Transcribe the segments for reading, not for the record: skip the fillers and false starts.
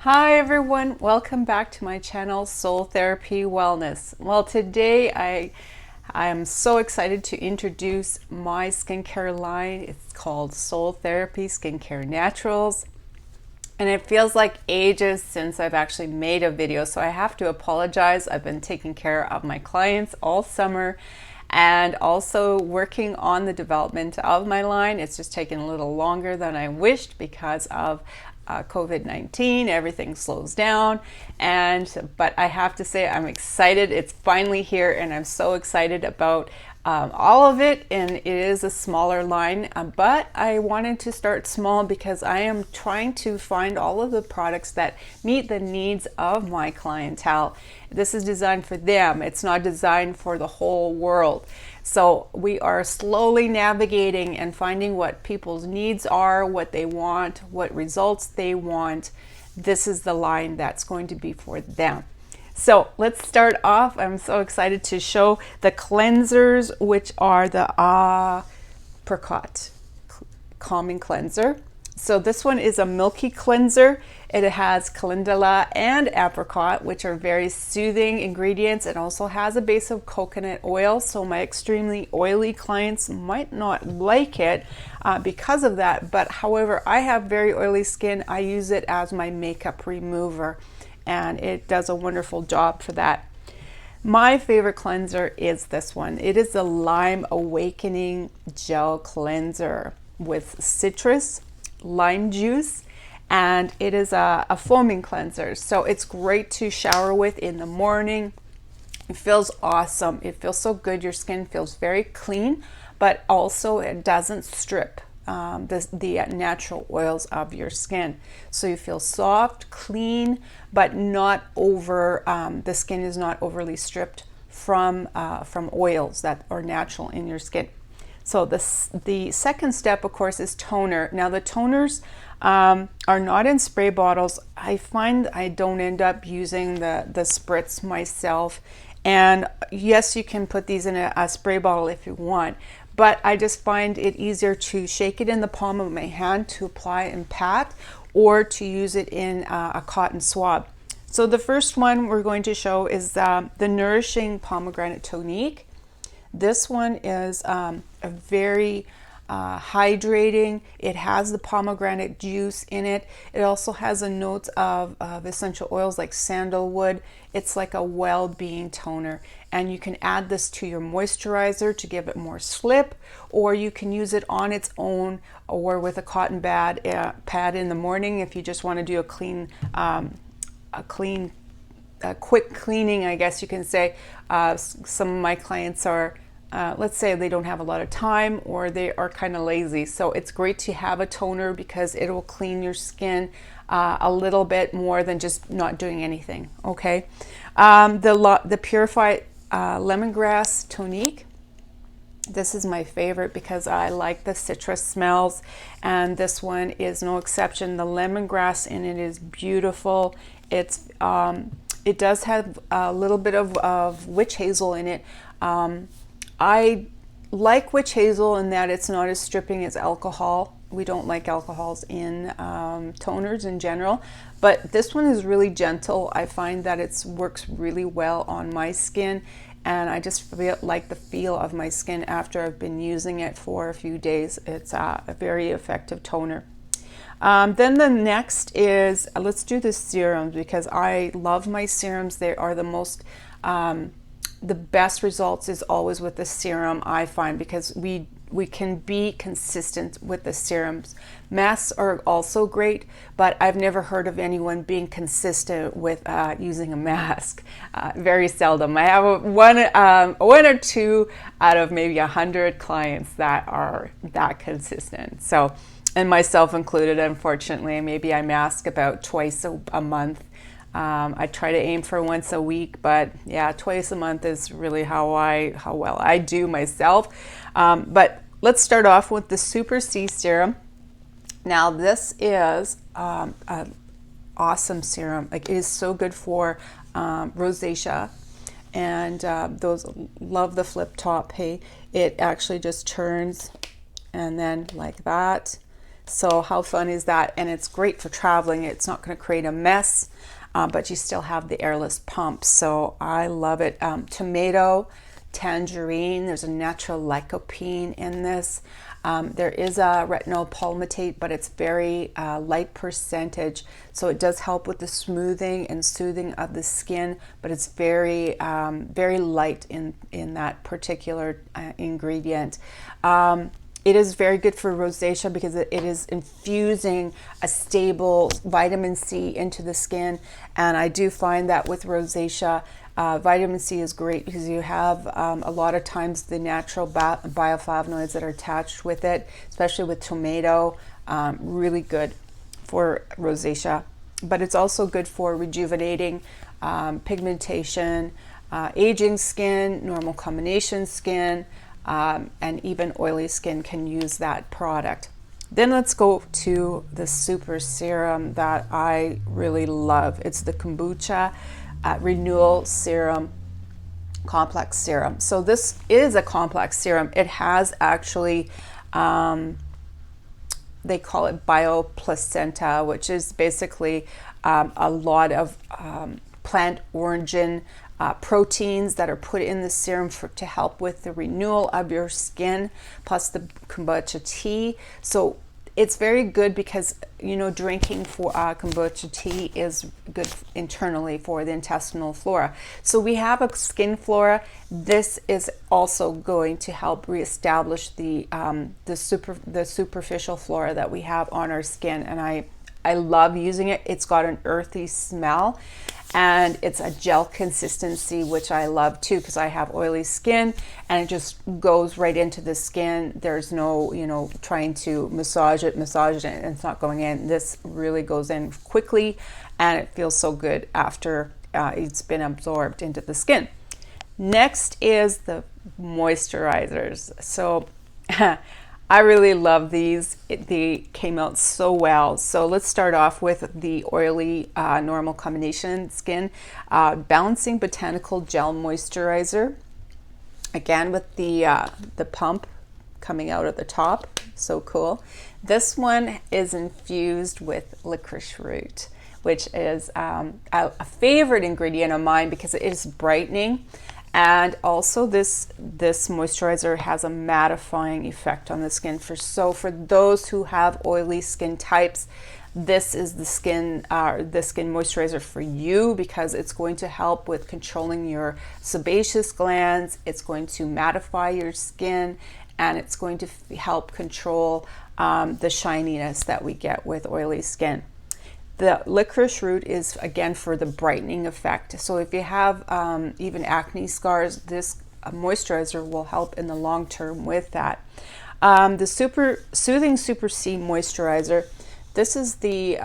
Hi everyone, welcome back to my channel Soul Therapy Wellness. Well, today I am so excited to introduce my skincare line. It's called Soul Therapy Skincare Naturals. And it feels like ages since I've actually made a video, so I have to apologize. I've been taking care of my clients all summer and also working on the development of my line. It's just taken a little longer than I wished because of COVID-19. Everything slows down, but I have to say I'm excited. It's finally here, and I'm so excited about all of it. And it is a smaller line, but I wanted to start small because I am trying to find all of the products that meet the needs of my clientele. This is designed for them. It's not designed for the whole world. So we are slowly navigating and finding what people's needs are, what they want, what results they want. This is the line that's going to be for them. So let's start off. I'm so excited to show the cleansers, which are the Ahh-pricot calming cleanser. So this one is a milky cleanser. It has calendula and apricot, which are very soothing ingredients. It also has a base of coconut oil, so my extremely oily clients might not like it because of that. But however, I have very oily skin. I use it as my makeup remover, and it does a wonderful job for that. My favorite cleanser is this one. It is the Lime Awakening Gel Cleanser with citrus, lime juice, and it is a foaming cleanser. So it's great to shower with in the morning. It feels awesome. It feels so good. Your skin feels very clean, but also it doesn't strip the natural oils of your skin. So you feel soft, clean, but not over, the skin is not overly stripped from oils that are natural in your skin. So the second step, of course, is toner. Now the toners are not in spray bottles. I find I don't end up using the spritz myself. And yes, you can put these in a spray bottle if you want, but I just find it easier to shake it in the palm of my hand to apply and pat, or to use it in a cotton swab. So the first one we're going to show is the Nourishing Pomegranate Tonique. This one is a very hydrating. It has the pomegranate juice in it. It also has a note of essential oils like sandalwood. It's like a well-being toner, and you can add this to your moisturizer to give it more slip, or you can use it on its own or with a cotton pad in the morning if you just want to do a quick cleaning, I guess you can say. Some of my clients are let's say they don't have a lot of time, or they are kind of lazy. So it's great to have a toner because it will clean your skin a little bit more than just not doing anything. Okay, the Purify Lemongrass Tonique. This is my favorite because I like the citrus smells, and this one is no exception. The lemongrass in it is beautiful. It's it does have a little bit of witch hazel in it. I like witch hazel in that it's not as stripping as alcohol. We don't like alcohols in toners in general, but this one is really gentle. I find that it works really well on my skin, and I just feel like the feel of my skin after I've been using it for a few days. It's a very effective toner. Then the next is, let's do the serums, because I love my serums. They are the most the best results is always with the serum, I find, because we can be consistent with the serums. Masks are also great, but I've never heard of anyone being consistent with using a mask. Very seldom. I have one or two out of maybe 100 clients that are that consistent. So, and myself included, unfortunately. Maybe I mask about twice a month. I try to aim for once a week, but yeah, twice a month is really how well I do myself. But let's start off with the Super C Serum. Now this is an awesome serum. Like, it is so good for rosacea, and those love the flip top. Hey, it actually just turns and then like that. So how fun is that? And it's great for traveling. It's not going to create a mess, but you still have the airless pump. So I love it. Tomato, tangerine, there's a natural lycopene in this. There is a retinol palmitate, but it's very light percentage, so it does help with the smoothing and soothing of the skin, but it's very very light in that particular ingredient. It is very good for rosacea because it is infusing a stable vitamin C into the skin, and I do find that with rosacea, vitamin C is great because you have a lot of times the natural bioflavonoids that are attached with it, especially with tomato, really good for rosacea. But it's also good for rejuvenating pigmentation, aging skin, normal combination skin, and even oily skin can use that product. Then let's go to the super serum that I really love. It's the Kombucha Renewal Serum, Complex Serum. So this is a complex serum. It has actually, they call it bioplacenta, which is basically a lot of plant origin proteins that are put in the serum to help with the renewal of your skin, plus the kombucha tea. So it's very good because, you know, drinking for kombucha tea is good internally for the intestinal flora. So we have a skin flora. This is also going to help reestablish the superficial flora that we have on our skin, and I love using it. It's got an earthy smell, and it's a gel consistency, which I love too because I have oily skin, and it just goes right into the skin. There's no, you know, trying to massage it, and it's not going in. This really goes in quickly, and it feels so good after it's been absorbed into the skin. Next is the moisturizers. So I really love these. They came out so well. So let's start off with the oily normal combination skin balancing Botanical gel moisturizer. Again with the pump coming out at the top. So cool. This one is infused with licorice root, which is a favorite ingredient of mine because it is brightening. And also this moisturizer has a mattifying effect on the skin. For those who have oily skin types, this is the skin moisturizer for you because it's going to help with controlling your sebaceous glands. It's going to mattify your skin, and it's going to help control the shininess that we get with oily skin. The licorice root is again for the brightening effect. So if you have even acne scars, this moisturizer will help in the long term with that. The Soothing Super C moisturizer. This is the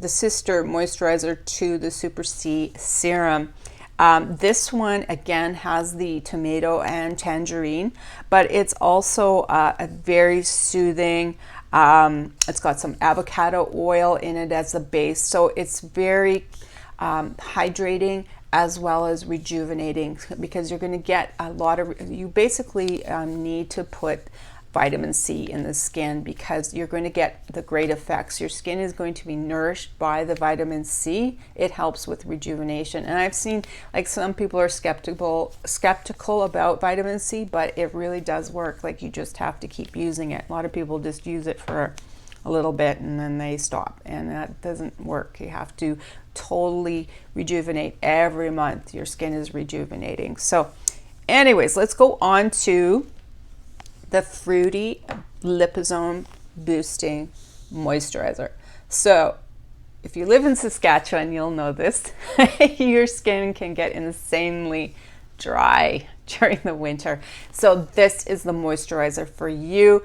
sister moisturizer to the Super C serum. This one again has the tomato and tangerine, but it's also a very soothing. It's got some avocado oil in it as a base, so it's very hydrating as well as rejuvenating because you're going to get a lot of, you basically need to put vitamin C in the skin because you're going to get the great effects. Your skin is going to be nourished by the vitamin C. It helps with rejuvenation. And I've seen like some people are skeptical about vitamin C, but it really does work. Like you just have to keep using it. A lot of people just use it for a little bit and then they stop, and that doesn't work. You have to totally rejuvenate every month. Your skin is rejuvenating. So anyways, let's go on to the Fruity Liposome Boosting Moisturizer. So if you live in Saskatchewan, you'll know this. Your skin can get insanely dry during the winter. So this is the moisturizer for you.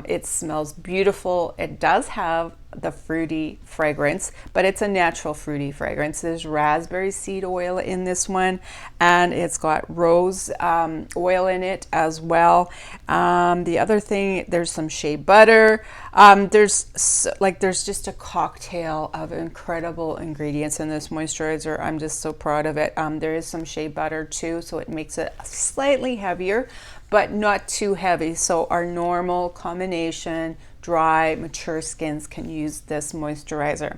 It smells beautiful. It does have the fruity fragrance, but it's a natural fruity fragrance. There's raspberry seed oil in this one, and it's got rose oil in it as well. The other thing, there's some shea butter. There's just a cocktail of incredible ingredients in this moisturizer. I'm just so proud of it. There is some shea butter too, so it makes it slightly heavier, but not too heavy. So our normal combination dry, mature skins can use this moisturizer.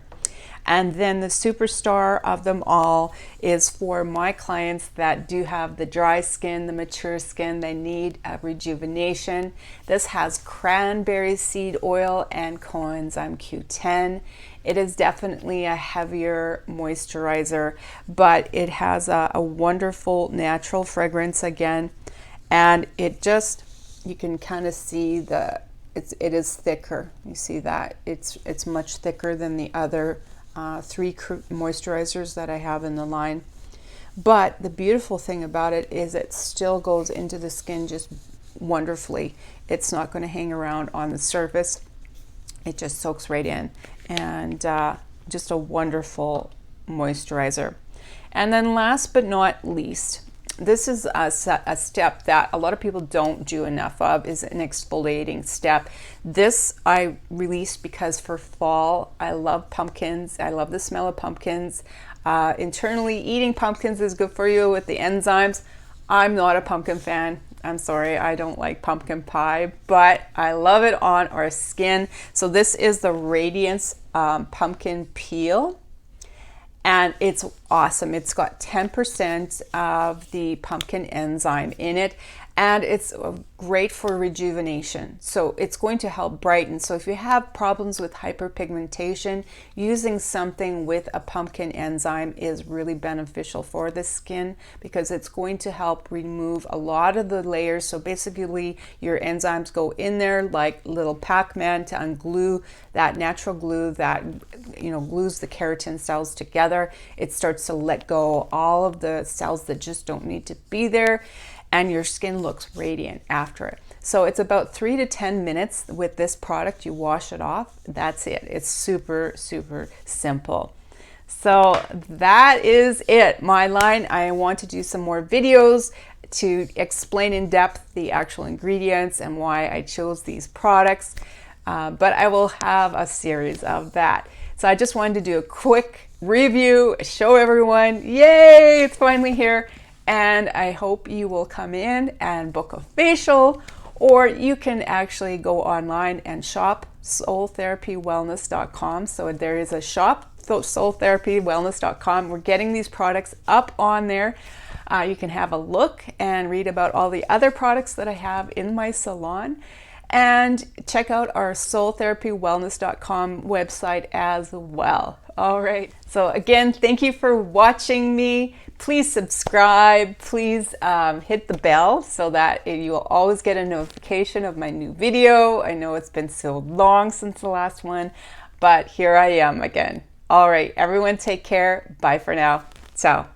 And then the superstar of them all is for my clients that do have the dry skin, the mature skin, they need a rejuvenation. This has cranberry seed oil and coenzyme Q10. It is definitely a heavier moisturizer, but it has a wonderful natural fragrance again. And it just, you can kind of see it is thicker. You see that? It's much thicker than the other 3 moisturizers that I have in the line. But the beautiful thing about it is it still goes into the skin just wonderfully. It's not going to hang around on the surface. It just soaks right in, and just a wonderful moisturizer. And then last but not least, this is a step that a lot of people don't do enough of, is an exfoliating step. This I released because for fall, I love pumpkins. I love the smell of pumpkins. Internally, eating pumpkins is good for you with the enzymes. I'm not a pumpkin fan. I'm sorry, I don't like pumpkin pie, but I love it on our skin. So this is the Radiance pumpkin peel. And it's awesome. It's got 10% of the pumpkin enzyme in it, and it's great for rejuvenation. So it's going to help brighten. So if you have problems with hyperpigmentation, using something with a pumpkin enzyme is really beneficial for the skin, because it's going to help remove a lot of the layers. So basically your enzymes go in there like little Pac-Man to unglue that natural glue that, you know, glues the keratin cells together. It starts to let go all of the cells that just don't need to be there, and your skin looks radiant after it. So it's about 3 to 10 minutes with this product. You wash it off. That's it. It's super, super simple. So that is it, my line. I want to do some more videos to explain in depth the actual ingredients and why I chose these products. But I will have a series of that. So I just wanted to do a quick review, show everyone, yay, it's finally here. And I hope you will come in and book a facial, or you can actually go online and shop soultherapywellness.com. So there is a shop, soultherapywellness.com. We're getting these products up on there. You can have a look and read about all the other products that I have in my salon. And check out our soultherapywellness.com website as well. All right. So again, thank you for watching me. Please subscribe. Please hit the bell so that you will always get a notification of my new video. I know it's been so long since the last one, but here I am again. All right, everyone, take care. Bye for now. Ciao.